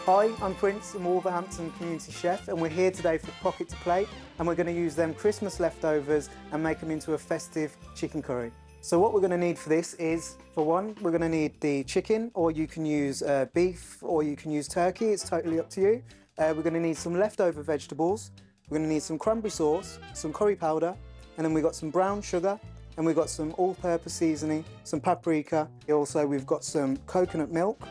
Hi, I'm Prince, I'm Wolverhampton Community Chef, and we're here today for Pocket to Plate, and we're going to use them Christmas leftovers and make them into a festive chicken curry. So what we're going to need for this is, for one, we're going to need the chicken, or you can use beef, or you can use turkey, it's totally up to you. We're going to need some leftover vegetables, we're going to need some cranberry sauce, some curry powder, and then we've got some brown sugar, and we've got some all-purpose seasoning, some paprika. Also, we've got some coconut milk.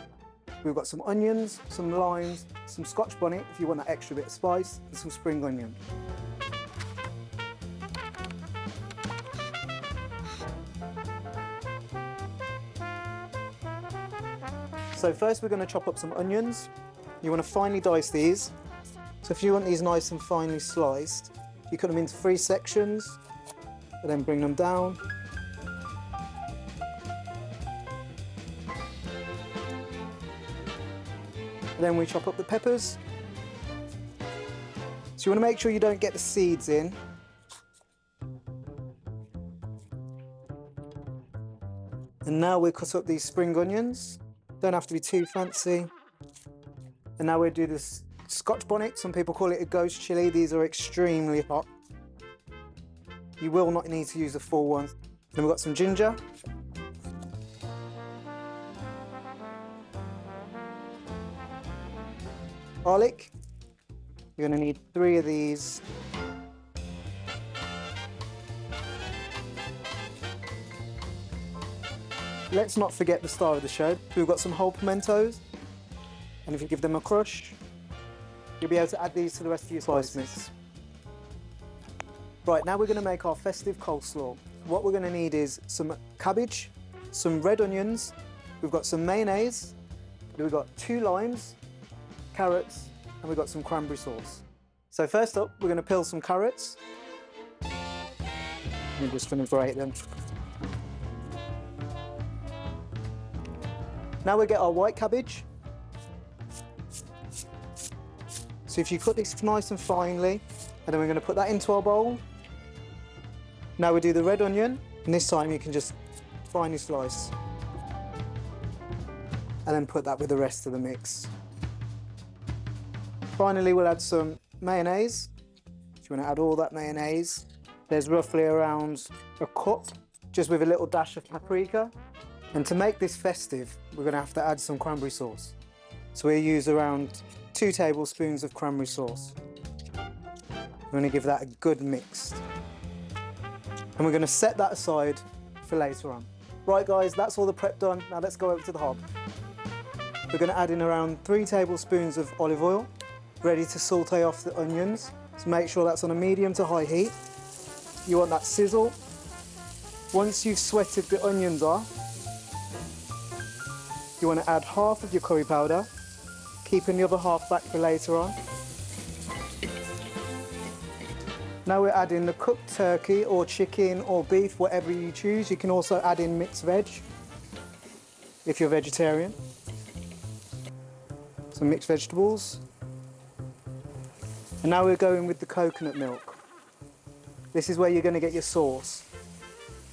We've got some onions, some limes, some scotch bonnet if you want that extra bit of spice, and some spring onion. So first we're going to chop up some onions. You want to finely dice these. So if you want these nice and finely sliced, you cut them into 3 sections, and then bring them down. And then we chop up the peppers. So you want to make sure you don't get the seeds in. And now we cut up these spring onions. Don't have to be too fancy. And now we'll do this scotch bonnet. Some people call it a ghost chilli. These are extremely hot. You will not need to use the full one. Then we've got some ginger. Garlic. You're going to need 3 of these. Let's not forget the star of the show. We've got some whole pimentos, and if you give them a crush, you'll be able to add these to the rest of your spice mix. Right, now we're going to make our festive coleslaw. What we're going to need is some cabbage, some red onions, we've got some mayonnaise, we've got 2 limes, carrots, and we've got some cranberry sauce. So first up, we're going to peel some carrots. I'm just going to grate them. Now we get our white cabbage. So if you cut this nice and finely, and then we're going to put that into our bowl. Now we do the red onion, and this time you can just finely slice. And then put that with the rest of the mix. Finally, we'll add some mayonnaise. If you want to add all that mayonnaise, there's roughly around a cup, just with a little dash of paprika. And to make this festive, we're going to have to add some cranberry sauce. So we'll use around 2 tablespoons of cranberry sauce. We're going to give that a good mix. And we're going to set that aside for later on. Right guys, that's all the prep done. Now let's go over to the hob. We're going to add in around 3 tablespoons of olive oil, ready to saute off the onions. So make sure that's on a medium to high heat. You want that sizzle. Once you've sweated the onions off, you want to add half of your curry powder, keeping the other half back for later on. Now we're adding the cooked turkey or chicken or beef, whatever you choose. You can also add in mixed veg if you're vegetarian. Some mixed vegetables. And now we're going with the coconut milk. This is where you're going to get your sauce.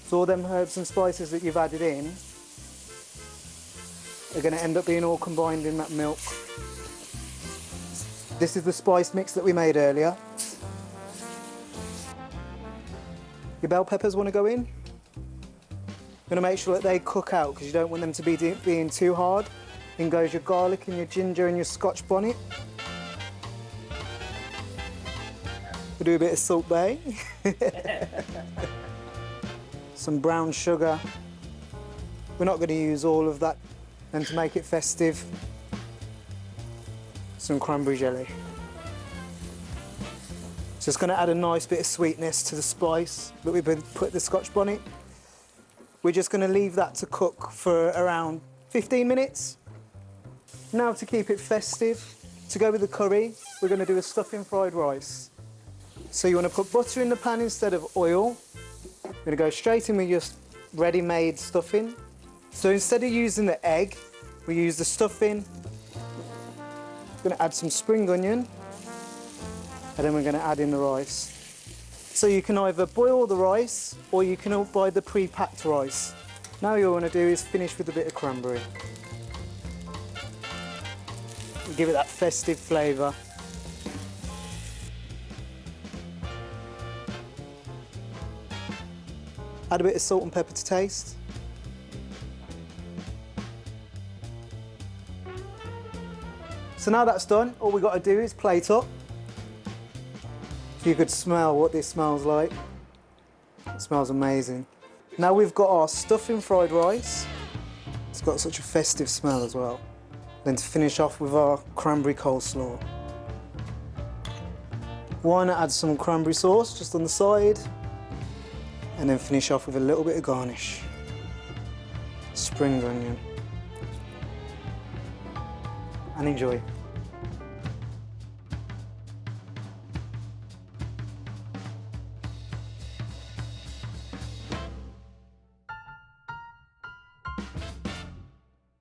So all them herbs and spices that you've added in are going to end up being all combined in that milk. This is the spice mix that we made earlier. Your bell peppers want to go in. You're going to make sure that they cook out because you don't want them to be being too hard. In goes your garlic and your ginger and your scotch bonnet. We'll do a bit of salt bay. Some brown sugar. We're not going to use all of that. And to make it festive, some cranberry jelly. So it's going to add a nice bit of sweetness to the spice that we've put the scotch bonnet. We're just going to leave that to cook for around 15 minutes. Now to keep it festive, to go with the curry, we're going to do a stuffing fried rice. So you want to put butter in the pan instead of oil. You're going to go straight in with your ready-made stuffing. So instead of using the egg, we use the stuffing. We're going to add some spring onion, and then we're going to add in the rice. So you can either boil the rice, or you can buy the pre-packed rice. Now all you want to do is finish with a bit of cranberry. give it that festive flavour. Add a bit of salt and pepper to taste. So now that's done, all we've got to do is plate up. If you could smell what this smells like. It smells amazing. Now we've got our stuffing fried rice. It's got such a festive smell as well. Then to finish off with our cranberry coleslaw. Why not add some cranberry sauce just on the side? And then finish off with a little bit of garnish. Spring onion. And enjoy.